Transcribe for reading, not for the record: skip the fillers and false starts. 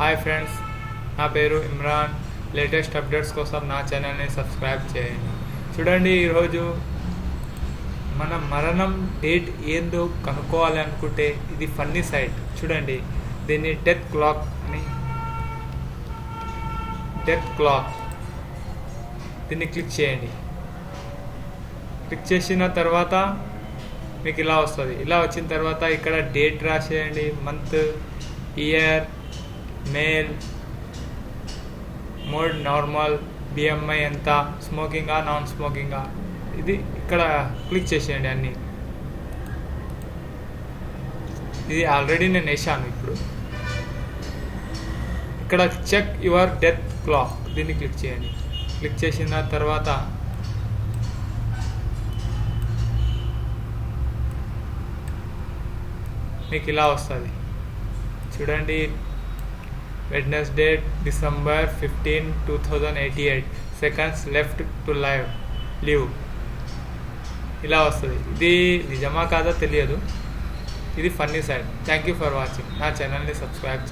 Hi friends, నా పేరు Imran. Latest updates కోసం నా ఛానల్ని సబ్స్క్రైబ్ చేయండి. చూడండి, ఈరోజు మన మరణం డేట్ ఏందో కనుక్కోవాలి అనుకుంటే ఇది ఫన్నీ సైట్. చూడండి, దీన్ని డెత్ క్లాక్ దీన్ని క్లిక్ చేయండి. క్లిక్ చేసిన తర్వాత మీకు ఇలా వస్తుంది. ఇలా వచ్చిన తర్వాత ఇక్కడ డేట్ రాసేయండి, month, year, male, mode normal, BMI ఎంత, స్మోకింగా నాన్ స్మోకింగా, ఇది ఇక్కడ క్లిక్ చేసేయండి అన్నీ. ఇది ఆల్రెడీ నేను వేసాను. ఇప్పుడు ఇక్కడ చెక్ యువర్ డెత్ క్లాక్ దీన్ని క్లిక్ చేయండి. క్లిక్ చేసిన తర్వాత మీకు ఇలా వస్తుంది. చూడండి, Wednesday December 15, 2088 seconds left to live ఇలా వస్తుంది. ఇది నిజమా కాదో తెలియదు. ఇది funny side. Thank you for watching. నా ఛానల్ని సబ్స్క్రైబ్ చేయండి.